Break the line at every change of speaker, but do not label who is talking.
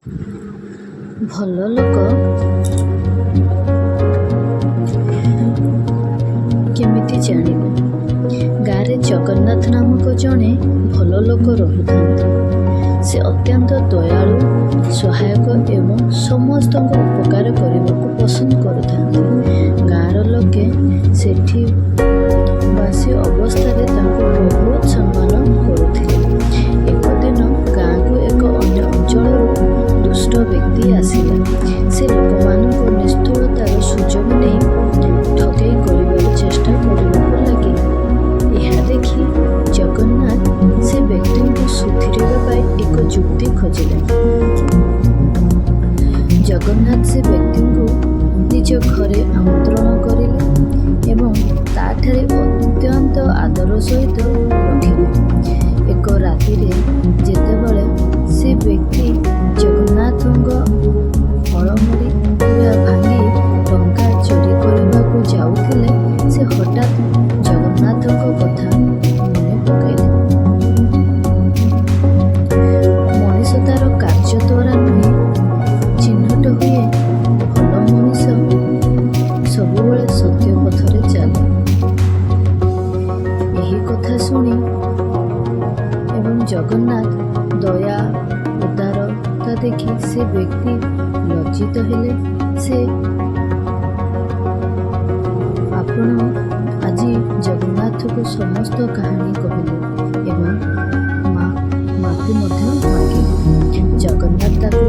ଭଲ ଲୋକ କେମିତି ଜାଣିବେ? ଗାଁରେ ଜଗନ୍ନାଥ ନାମକ ଜଣେ ଭଲ ଲୋକ ରହୁଥାନ୍ତି। ସେ ଅତ୍ୟନ୍ତ ଦୟାଳୁ, ସହାୟକ ଏବଂ ସମସ୍ତଙ୍କ ଉପକାର କରିବାକୁ ପସନ୍ଦ କରୁଥାନ୍ତି। ଗାଁର ଲୋକେ ସେଠି ବାସି ଅବସ୍ଥାରେ ତାଙ୍କୁ ବହୁତ ସମ୍ମାନ କରୁଥିଲେ। ଏକ ଦିନ ଗାଁକୁ ଏକ ଅନ୍ୟ ଅଞ୍ଚଳରୁ ଦୁଷ୍ଟ ବ୍ୟକ୍ତି ଆସିଲା। ସେ ଲୋକମାନଙ୍କୁ ନିଷ୍ଠୁରତାର ସୁଯୋଗ ନେଇ ଠକେଇ କରିବାର ଚେଷ୍ଟା କରିବାକୁ ଲାଗିଲା। ଏହା ଦେଖି ଜଗନ୍ନାଥ ସେ ବ୍ୟକ୍ତିଙ୍କୁ ସୁଧୁରିବା ପାଇଁ ଏକ ଯୁକ୍ତି ଖୋଜିଲେ। ଜଗନ୍ନାଥ ସେ ବ୍ୟକ୍ତିଙ୍କୁ ନିଜ ଘରେ ଆମନ୍ତ୍ରଣ କରିଲେ ଏବଂ ତାଠାରେ ଅତ୍ୟନ୍ତ ଆଦର ସହିତ ରଖିଲେ। ଏକ ରାତିରେ ଯେତେବେଳେ ସେ ବ୍ୟକ୍ତି ଜଗନ୍ନାଥଙ୍କ ଅଳମୁଡ଼ି ଭାଙ୍ଗି ଟଙ୍କା ଚୋରି କରିବାକୁ ଯାଉଥିଲେ, ସେ ହଠାତ୍ ଜଗନ୍ନାଥଙ୍କ କଥା ମନେ ପକାଇଲେ। ମଣିଷ ତାର କାର୍ଯ୍ୟ ଦ୍ୱାରା ନୁହେଁ ଚିହ୍ନଟ ହୁଏ। ଭଲ ମଣିଷ ସବୁବେଳେ ସତ୍ୟ ପଥରେ ଚାଲେ। ଏହି କଥା ଶୁଣି ଏବଂ ଜଗନ୍ନାଥ ଦୟା ଉଦାରତା ଦେଖି ସେ ବ୍ୟକ୍ତି ଲଜ୍ଜିତ ହେଲେ। ସେ ଆପଣ ଆଜି ଜଗନ୍ନାଥଙ୍କୁ ସମସ୍ତ କାହାଣୀ କହିଲେ ଏବଂ ମାଫି ମଧ୍ୟ ମାଗିଲେ। ଜଗନ୍ନାଥ ତାକୁ